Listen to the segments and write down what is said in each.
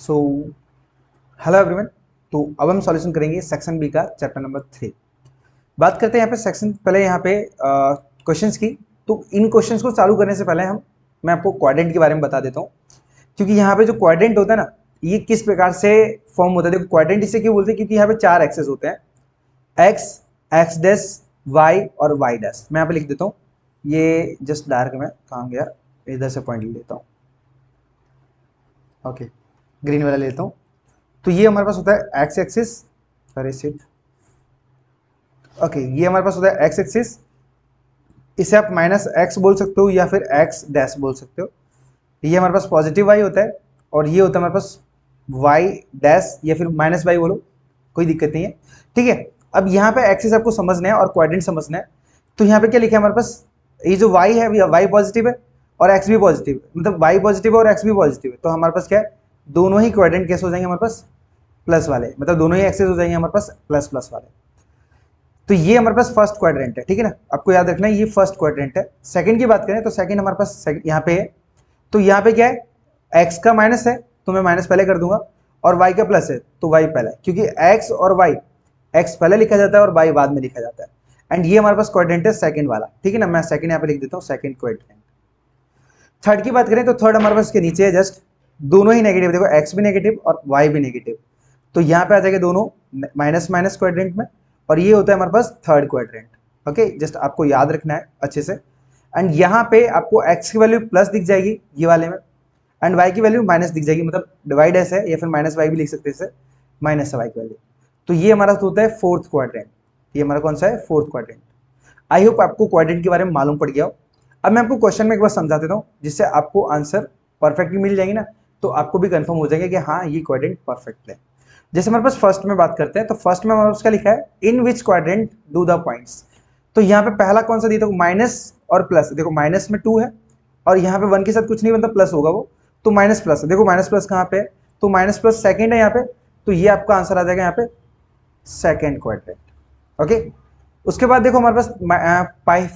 So hello everyone. तो अब हम सॉल्यूशन करेंगे सेक्शन बी का चैप्टर नंबर 3। बात करते हैं यहाँ पे सेक्शन पहले यहाँ पे क्वेश्चंस की। तो इन क्वेश्चंस को चालू करने से पहले मैं आपको क्वाड्रेंट के बारे में बता देता हूँ, क्योंकि यहाँ पे जो क्वाड्रेंट होता है ना, ये किस प्रकार से फॉर्म होता है। देखो क्वाड्रेंट इसे क्यों बोलते हैं, क्योंकि यहाँ पे 4 एक्सेस होते हैं, एक्स, एक्स डैश, वाई और वाई डैश। मैं यहाँ पे लिख देता हूँ, ये जस्ट डार्क में कहाँ गया, इधर से पॉइंट ले लेता हूँ। ओके, ग्रीन वाला लेता हूँ। तो ये हमारे पास होता है एक्स एक्सिस, अरे शिट, ओके, ये हमारे पास होता है एक्स एक्सिस। इसे आप माइनस एक्स बोल सकते हो या फिर एक्स डैश बोल सकते हो। ये हमारे पास पॉजिटिव वाई होता है, और ये होता है हमारे पास वाई डैश या फिर माइनस वाई बोलो, कोई दिक्कत नहीं है। ठीक है, अब यहाँ पे एक्सिस आपको समझना है और क्वाड्रेंट समझना है। तो यहाँ पे क्या लिखा है हमारे पास, ये जो वाई है, वाई पॉजिटिव है और एक्स भी पॉजिटिव है, मतलब वाई पॉजिटिव है और एक्स भी पॉजिटिव है। तो हमारे पास क्या है, दोनों ही क्वाड्रेंट कैसे हो जाएंगे हमारे पास, प्लस वाले, मतलब दोनों ही एक्सेस हो जाएंगे हमारे पास प्लस प्लस वाले। तो ये हमारे पास फर्स्ट क्वाड्रेंट है, ठीक है ना, आपको याद रखना है ये फर्स्ट क्वाड्रेंट है। सेकंड की बात करें तो सेकंड हमारे पास यहाँ पे है। तो यहाँ पे क्या है, एक्स का माइनस है तो मैं माइनस पहले कर दूंगा, और वाई का प्लस है तो वाई पहले, क्योंकि एक्स और वाई, एक्स पहले लिखा जाता है और वाई बाद में लिखा जाता है। एंड ये हमारे पास क्वाड्रेंट है सेकंड वाला, ठीक है ना, मैं सेकंड यहाँ पे लिख देता हूँ, सेकंड क्वाड्रेंट। थर्ड की बात करें तो थर्ड हमारे पास के नीचे है जस्ट, दोनों ही नेगेटिव, देखो एक्स भी नेगेटिव और वाई भी नेगेटिव। तो यहाँ पे आ जाएगा दोनों माइनस माइनस क्वाड्रेंट में, और ये होता है हमारे पास थर्ड क्वाड्रेंट। ओके, जस्ट आपको याद रखना है अच्छे से। एंड यहाँ पे आपको एक्स की वैल्यू प्लस दिख जाएगी ये वाले में, एंड वाई की वैल्यू माइनस दिख जाएगी, मतलब डिवाइड ऐसे है या फिर माइनस वाई भी लिख सकते हैं इसे, माइनस वाई की वैल्यू। तो ये हमारा होता है फोर्थ क्वाड्रेंट। ये हमारा कौन सा है, फोर्थ क्वाड्रेंट। आई होप आपको क्वाड्रेंट के बारे में मालूम पड़ गया हो। अब मैं आपको क्वेश्चन में एक बार समझा देता हूँ, जिससे आपको आंसर परफेक्टली मिल जाएंगे ना, तो आपको भी कंफर्म हो जाएगा कि हाँ ये क्वाड्रेंट परफेक्ट है। जैसे हमारे पास फर्स्ट में बात करते हैं, तो फर्स्ट में हमारे पास क्या लिखा है, in which quadrant do the points. तो यहाँ पे पहला कौन सा दिया था, माइनस और प्लस। देखो माइनस में 2 है और यहाँ पे 1 के साथ कुछ नहीं, मतलब प्लस होगा वो, तो माइनस प्लस। देखो माइनस प्लस कहाँ पे है, तो माइनस प्लस सेकेंड है यहाँ पे, तो ये आपका आंसर आ जाएगा यहाँ पे सेकेंड क्वाड्रेंट। ओके, उसके बाद देखो हमारे पास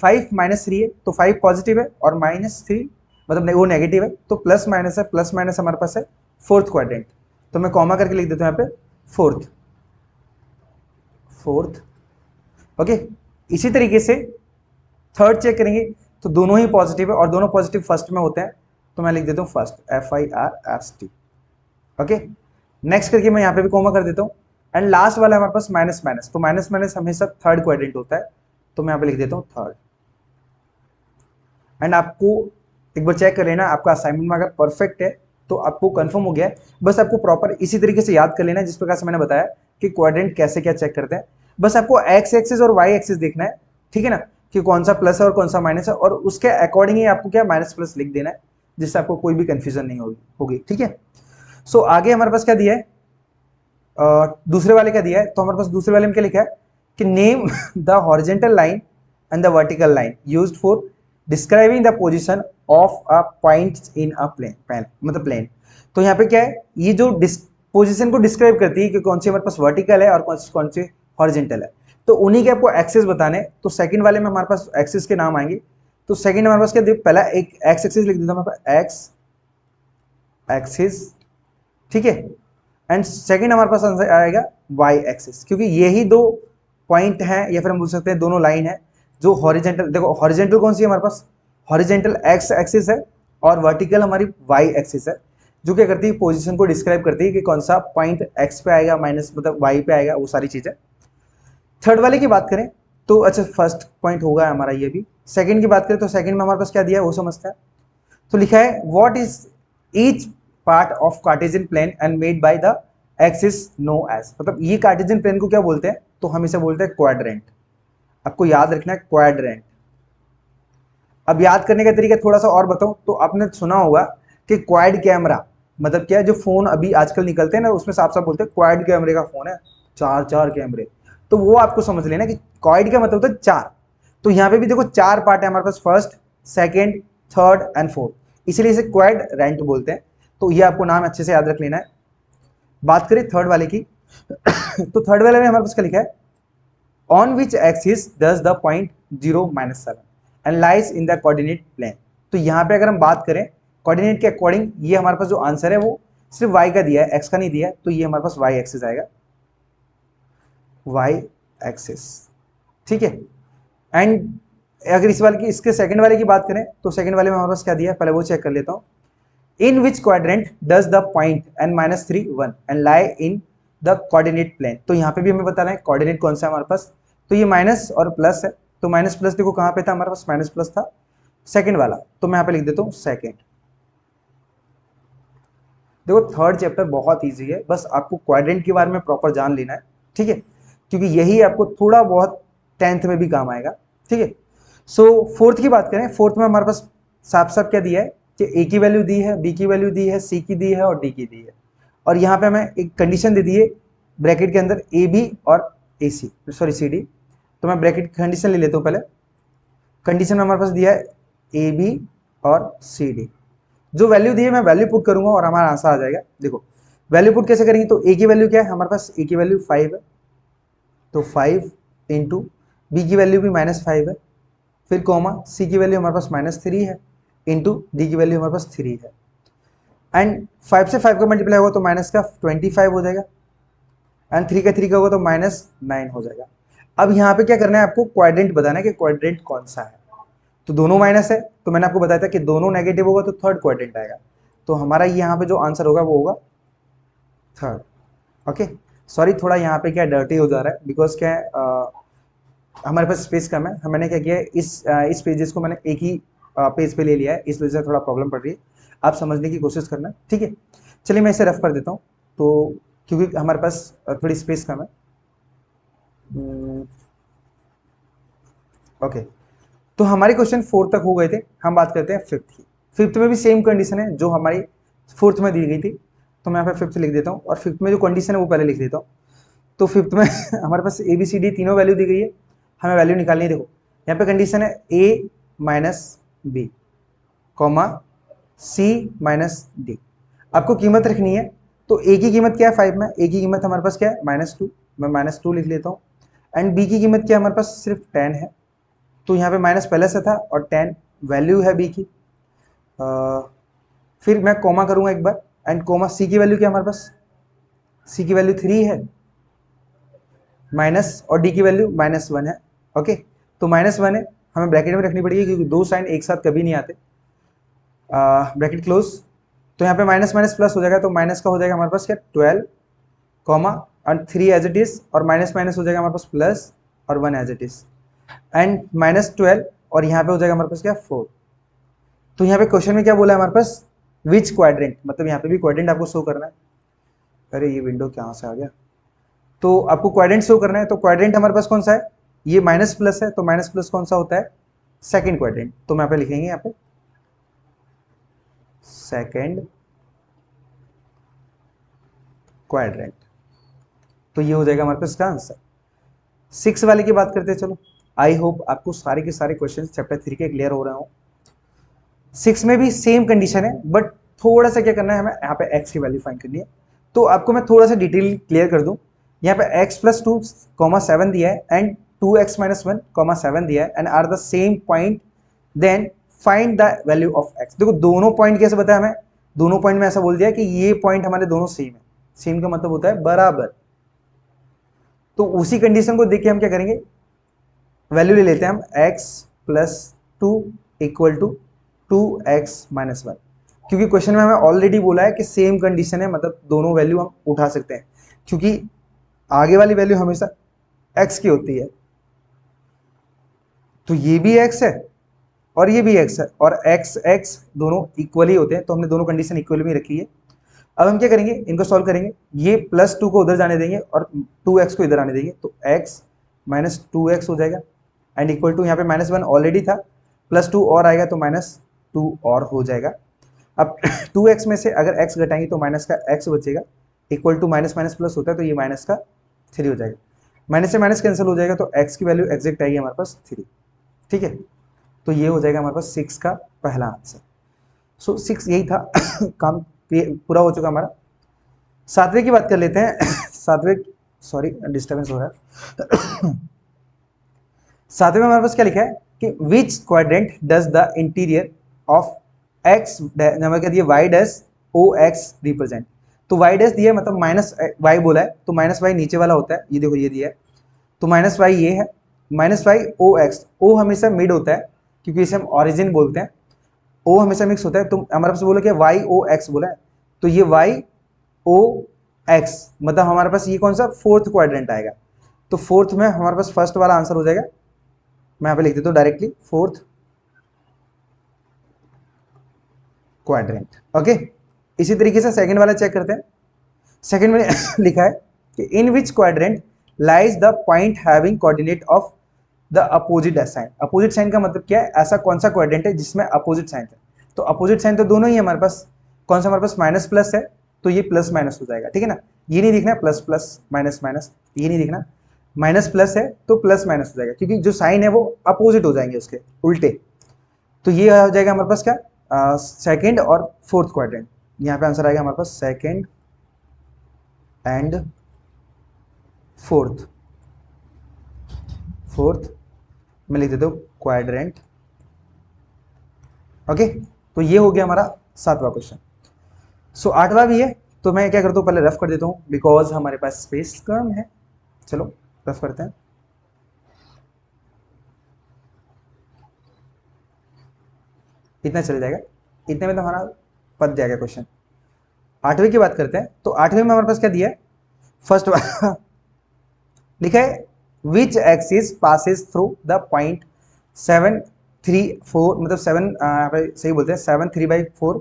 5 माइनस 3 है, तो 5 पॉजिटिव है और माइनस 3 मतलब वो नेगेटिव है, तो प्लस माइनस है, प्लस माइनस हमारे पास है फोर्थ क्वाड्रेंट। तो मैं कॉमा करके लिख देता हूँ यहाँ पे फोर्थ, फोर्थ। ओके, इसी तरीके से थर्ड चेक करेंगे तो दोनों ही पॉजिटिव है और दोनों पॉजिटिव फर्स्ट में होते हैं, तो मैं लिख देता हूँ फर्स्ट, FIRST। ओके, नेक्स्ट करके मैं यहाँ पे भी कॉमा कर देता हूँ। एंड लास्ट वाला हमारे पास माइनस माइनस, तो माइनस माइनस हमेशा थर्ड क्वाड्रेंट होता है, तो मैं यहाँ पे लिख देता हूँ थर्ड। एंड आपको एक बार चेक कर लेना, आपका असाइनमेंट में अगर परफेक्ट है तो आपको कंफर्म हो गया है। बस आपको प्रॉपर इसी तरीके से याद कर लेना है, जिस प्रकार से मैंने बताया कि क्वाड्रेंट कैसे क्या चेक करते हैं। बस आपको एक्स एक्सिस और वाई एक्सिस देखना है, ठीक है ना, कि कौन सा प्लस है और कौन सा माइनस है, और उसके अकॉर्डिंग ही आपको क्या माइनस प्लस लिख देना है, जिससे आपको कोई भी कंफ्यूजन नहीं होगी, ठीक है। सो आगे हमारे पास क्या दिया है, दूसरे वाले क्या दिया है, तो हमारे पास दूसरे वाले में क्या लिखा है कि name the horizontal line and the vertical line used for describing the position of a point in a plane, मतलब प्लेन। तो यहाँ पे क्या है, ये जो पोजीशन को डिस्क्राइब करती है कि कौन सी हमारे पास वर्टिकल है और कौन सी हॉरिजेंटल है, तो उन्हीं के आपको एक्सिस बताने। तो सेकंड वाले में हमारे पास एक्सिस के नाम आएंगे। तो सेकंड हमारे पास क्या, पहला एक एक्स एक्सिस लिख देता हूं हमारे पास, एक्स एक्सिस, ठीक है। एंड सेकंड हमारे पास आंसर आएगा वाई एक्सिस, क्योंकि यही दो पॉइंट हैं या फिर हम बोल सकते हैं दोनों लाइन है जो हॉरिजेंटल, देखो हॉरिजेंटल कौन सी है हमारे पास, हॉरिजेंटल एक्स एक्सिस है, और वर्टिकल हमारी वाई एक्सिस है, जो क्या करती है, पोजीशन को डिस्क्राइब करती है कि कौन सा पॉइंट एक्स पे आएगा, माइनस मतलब वाई पे आएगा, वो सारी चीजें। थर्ड वाले की बात करें तो अच्छा फर्स्ट पॉइंट होगा हमारा ये भी। सेकंड की बात करें तो सेकंड में हमारे पास क्या दिया है वो समझते हैं। तो लिखा है what is each part of Cartesian plane and made by the axis no as, मतलब ये कार्टेशियन प्लेन को क्या बोलते हैं, तो हम इसे बोलते हैं क्वाड्रेंट। आपको याद रखना है क्वाड्रेंट। अब याद करने का तरीका थोड़ा सा और बताऊं, तो आपने सुना होगा कि क्वाड कैमरा मतलब क्या है, जो फोन अभी आजकल निकलते हैं ना उसमें साफ साफ बोलते हैं क्वाड कैमरे का फोन है, चार चार कैमरे। तो वो आपको समझ लेना कि क्वाड का मतलब होता है 4। तो यहाँ पे भी देखो 4 पार्ट है हमारे पास, first, second, third and fourth, इसलिए इसे क्वाड रेंट बोलते हैं। तो ये आपको नाम अच्छे से याद रख लेना है। बात करें थर्ड वाले की तो थर्ड वाले में हमारे पास क्या लिखा है, on which axis does the point 0-7 and lies in the coordinate plane. तो यहाँ पे अगर हम बात करें कोऑर्डिनेट के अकॉर्डिंग, ये हमारे पास जो आंसर है वो सिर्फ y का दिया है, x का नहीं दिया है, तो ये हमारे पास y एक्सिस आएगा, y एक्सिस, ठीक है। एंड अगर इस वाले की, इसके सेकंड वाले की बात करें तो सेकंड वाले में हमारे पास क्या दिया है, पहले वो चेक कर लेता हूं। In which quadrant does the point n-3 1 and lie in the coordinate plane. तो यहाँ पे भी हमें बताना है कोऑर्डिनेट कौन सा है हमारे पास, तो ये माइनस और प्लस है, तो माइनस प्लस देखो कहाँ पे था हमारे पास, माइनस प्लस था सेकंड वाला, तो मैं यहाँ पे लिख देता हूँ सेकंड। देखो थर्ड चैप्टर बहुत इजी है, बस आपको क्वाड्रेंट के बारे में प्रॉपर जान लेना है, ठीक है, क्योंकि यही आपको थोड़ा बहुत 10th में भी काम आएगा, ठीक है। सो फोर्थ की बात करें, फोर्थ में हमारे पास साफ साफ क्या दिया है कि ए की वैल्यू दी है, बी की वैल्यू दी है, सी की दी है और डी की दी है, और यहाँ पे हमें एक कंडीशन दे दी है ब्रैकेट के अंदर ए बी और ए सी, सॉरी सी डी। तो मैं ब्रैकेट कंडीशन ले लेता हूँ पहले। कंडीशन में हमारे पास दिया है ए बी और सी डी, जो वैल्यू दी है मैं वैल्यू पुट करूंगा और हमारा आंसर आ जाएगा। देखो वैल्यू पुट कैसे करेंगे, तो ए की वैल्यू क्या है हमारे पास, ए की वैल्यू 5 है, तो 5 इंटू बी की वैल्यू भी -5 है, फिर कॉमा सी की वैल्यू हमारे पास -3 है, इंटू डी की वैल्यू हमारे पास 3 है, एंड 5 से 5 का मल्टीप्लाई होगा तो माइनस का 25 हो जाएगा, एंड 3 का 3 का होगा तो -9 हो जाएगा। अब यहाँ पे क्या करना है, आपको क्वाड्रेंट बताना है कि क्वाड्रेंट कौन सा है। तो दोनों माइनस है, तो मैंने आपको बताया था कि दोनों नेगेटिव होगा तो थर्ड क्वाड्रेंट आएगा, तो हमारा यहाँ पे जो आंसर होगा वो होगा थर्ड। ओके, सॉरी थोड़ा यहाँ पे क्या डर्टी हो जा रहा है, बिकॉज क्या है हमारे पास स्पेस कम है, मैंने क्या किया है इस पेजेस को मैंने एक ही पेज पे ले लिया है, इस वजह से थोड़ा प्रॉब्लम पड़ रही है, आप समझने की कोशिश करना, ठीक है। चलिए मैं इसे रफ कर देता हूँ, तो क्योंकि हमारे पास थोड़ी स्पेस कम है। ओके, तो हमारे क्वेश्चन 4 तक हो गए थे, हम बात करते हैं फिफ्थ की। फिफ्थ में भी सेम कंडीशन है जो हमारी फोर्थ में दी गई थी, तो मैं यहाँ पे फिफ्थ लिख देता हूँ, और फिफ्थ में जो कंडीशन है वो पहले लिख देता हूँ। तो फिफ्थ में हमारे पास ए बी सी डी तीनों वैल्यू दी गई है, हमें वैल्यू निकालनी है। देखो यहाँ पे कंडीशन है ए माइनस बी कॉमा सी माइनस डी, आपको कीमत रखनी है। तो ए की कीमत क्या है 5 में, ए की कीमत हमारे पास क्या है -2, मैं -2 लिख लेता हूँ, एंड बी की कीमत क्या है हमारे पास सिर्फ 10 है, तो यहाँ पे माइनस पहले से था और 10 वैल्यू है बी की। फिर मैं कॉमा करूंगा एक बार, एंड कॉमा सी की वैल्यू क्या हमारे पास, सी की वैल्यू 3 है माइनस, और डी की वैल्यू -1 है। ओके, तो -1 है, हमें ब्रैकेट में रखनी पड़ेगी क्योंकि दो साइन एक साथ कभी नहीं आते। ब्रैकेट क्लोज, तो यहाँ पे माइनस माइनस प्लस हो जाएगा, तो माइनस का हो जाएगा हमारे पास क्या 12 कॉमा और 3 एज इट इज, और माइनस माइनस हो जाएगा हमारे पास प्लस और 1 एज इट इज, एंड -12, और यहाँ पे हो जाएगा हमारे पास क्या 4। तो यहाँ पे क्वेश्चन में क्या बोला है हमारे पास, विच क्वाड्रेंट, मतलब यहाँ पे भी क्वाड्रेंट आपको शो करना है। अरे ये विंडो कहाँ से आ गया, तो आपको क्वाड्रेंट शो करना है, तो क्वाड्रेंट हमारे पास कौन सा है, ये माइनस प्लस है, तो माइनस प्लस कौन सा होता है, सेकंड क्वाड्रेंट, तो मैं यहाँ पे लिखेंगे यहाँ पे सेकंड क्वाड्रेंट, तो ये हो जाएगा हमारे पास इसका आंसर। 6 वाले की बात करते हैं, चलो आई होप आपको सारे के सारे क्वेश्चन चैप्टर 3 के क्लियर हो रहे हो। 6 में भी सेम कंडीशन है, बट थोड़ा सा क्या करना है, हमें यहाँ पे x की वैल्यू फाइंड करनी है। तो आपको मैं थोड़ा सा डिटेल क्लियर कर दूं, यहाँ पे x + 2, 7 दिया है, एंड 2x - 1, 7 दिया है, and are the same point, then find the value of x। देखो दोनों पॉइंट कैसे बताया हमें, दोनों पॉइंट में ऐसा बोल दिया कि ये पॉइंट हमारे दोनों सेम है, सेम का मतलब होता है बराबर। तो उसी कंडीशन को देख के हम क्या करेंगे, वैल्यू ले लेते हैं हम x + 2 = 2x - 1, क्योंकि क्वेश्चन में हमें ऑलरेडी बोला है कि सेम कंडीशन है, मतलब दोनों वैल्यू हम उठा सकते हैं, क्योंकि आगे वाली वैल्यू हमेशा x की होती है। तो ये भी x है और ये भी x है, और x दोनों इक्वली होते हैं, तो हमने दोनों कंडीशन इक्वल में रखी है। अब हम क्या करेंगे, इनको सॉल्व करेंगे, ये +2 को उधर जाने देंगे और 2x को इधर आने देंगे, तो x - 2x हो जाएगा, एंड इक्वल टू यहाँ पे -1 ऑलरेडी था, +2 और आएगा तो -2 और हो जाएगा। अब 2x में से अगर x घटाएंगे तो माइनस का x बचेगा, equal to minus minus plus होता है, तो ये माइनस का 3 हो जाएगा, माइनस से माइनस कैंसिल हो जाएगा, तो x की वैल्यू एग्जैक्ट आएगी हमारे पास 3, ठीक है। तो ये हो जाएगा हमारे पास 6 का पहला आंसर। सो 6 यही था काम पूरा हो चुका हमारा। 7वें की बात कर लेते हैं। 7वें, सॉरी डिस्टर्बेंस हो रहा है। 7वें में हमारे पास क्या लिखा है कि विच quadrant does the interior of x, number कह दिए y डज OX रिप्रेजेंट। तो वाई डैश दिया है मतलब माइनस वाई बोला है, तो माइनस वाई नीचे वाला होता है, ये देखो ये दिया है, तो माइनस वाई ये है, माइनस वाई ओ एक्स, ओ हमेशा मिड होता है क्योंकि इसे हम ऑरिजिन बोलते हैं, ओ हमेशा मिक्स होता है, तो हमारे पास बोला क्या वाई ओ एक्स बोला है, तो ये वाई ओ एक्स मतलब हमारे पास ये कौन सा फोर्थ क्वाड्रेंट आएगा, तो फोर्थ में हमारे पास फर्स्ट वाला आंसर हो जाएगा, मैं यहाँ पे लिख देता हूँ डायरेक्टली फोर्थ क्वाड्रेंट। ओके, इसी तरीके से सेकंड वाला चेक करते हैं। सेकंड में लिखा है कि in which quadrant lies the point having coordinate of the opposite sign. Opposite sign का मतलब क्या है, ऐसा कौन सा क्वाड्रेंट है जिसमें अपोजिट साइन है, तो अपोजिट साइन तो दोनों ही है हमारे पास, कौन सा हमारे पास माइनस प्लस है, तो ये प्लस माइनस हो जाएगा, ठीक है ना, ये नहीं दिखना प्लस प्लस माइनस माइनस, ये नहीं दिखना, माइनस प्लस है तो प्लस माइनस हो जाएगा क्योंकि जो साइन है वो अपोजिट हो जाएंगे उसके उल्टे, तो ये हो जाएगा हमारे पास क्या सेकंड और फोर्थ क्वाड्रेंट, यहाँ पे आंसर आएगा हमारे पास सेकंड एंड फोर्थ, फोर्थ मैं लिख देता हूँ क्वाड्रेंट। ओके, तो ये हो गया हमारा 7वां क्वेश्चन। सो 8वां भी है, तो मैं क्या करता हूँ पहले रफ कर देता हूँ बिकॉज हमारे पास स्पेस कम है, चलो रफ करते हैं। इतना चल जाएगा, इतने में तो हमारा पद जाएगा क्वेश्चन। 8वें की बात करते हैं, तो 8वें में हमारे पास क्या दिया है, फर्स्ट लिखा है which axis passes through the point 7 3 4 मतलब 7 सही बोलते हैं 7 3/4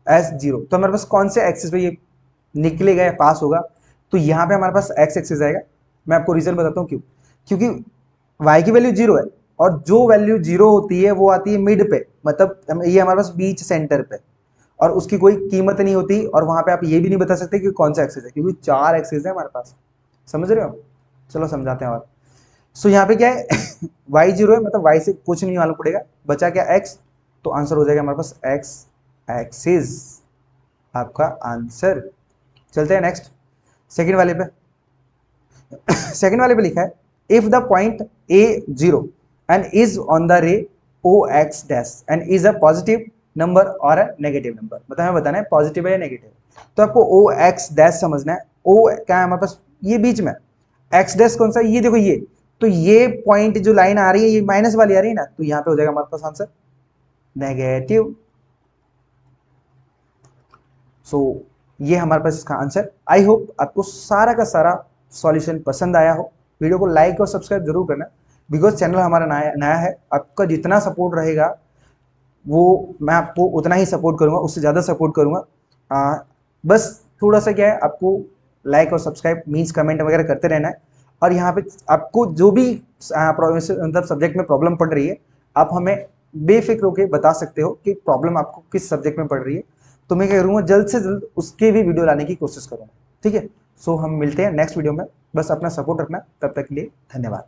एस 0, तो हमारे पास कौन से एक्सिस पे ये निकलेगा या पास होगा, तो यहाँ पे हमारे पास एक्स एक्सिस आएगा। मैं आपको रीजन बताता हूँ क्यों, क्योंकि y की वैल्यू 0 है और जो वैल्यू 0 होती है वो आती है मिड पे, मतलब ये हमारे पास बीच सेंटर पे, और उसकी कोई कीमत नहीं होती, और वहां पे आप ये भी नहीं बता सकते कि कौन सा एक्सिस है क्योंकि 4 एक्सिस है हमारे पास, समझ रहे हो, चलो समझाते हैं। और सो यहाँ पे क्या है y 0 है मतलब y से कुछ नहीं मालूम पड़ेगा, बचा क्या x, तो आंसर हो जाएगा हमारे पास x एक्सिस आपका आंसर। चलते हैं नेक्स्ट सेकंड वाले पे। सेकंड वाले पे लिखा है if the point a 0 and is on the रे o x dash and is a positive number और अ नेगेटिव नंबर, मतलब हमें बताना है पॉजिटिव है या नेगेटिव, तो आपको o x डैश समझना है, o क्या है हमारे पास ये बीच में, x डैश कौन सा, ये देखो ये, तो ये पॉइंट जो लाइन आ रही है ये माइनस वाली आ रही है ना, तो यहाँ पे हो जाएगा हमारे पास आंसर नेगेटिव। सो ये हमारे पास इसका आंसर। आई होप आपको सारा का सारा सॉल्यूशन पसंद आया हो, वीडियो को लाइक और सब्सक्राइब जरूर करना बिकॉज चैनल हमारा नया नया है, आपका जितना सपोर्ट रहेगा वो मैं आपको उतना ही सपोर्ट करूंगा, उससे ज़्यादा सपोर्ट करूंगा। बस थोड़ा सा क्या है, आपको लाइक और सब्सक्राइब मीन्स कमेंट वगैरह करते रहना है, और यहाँ पे आपको जो भी मतलब सब्जेक्ट में प्रॉब्लम पड़ रही है आप हमें बेफिक्र होकर बता सकते हो कि प्रॉब्लम आपको किस सब्जेक्ट में पड़ रही है, तो मैं क्या करूँगा जल्द से जल्द उसके भी वीडियो लाने की कोशिश करूँगा, ठीक है। सो हम मिलते हैं नेक्स्ट वीडियो में, बस अपना सपोर्ट रखना, तब तक के लिए धन्यवाद।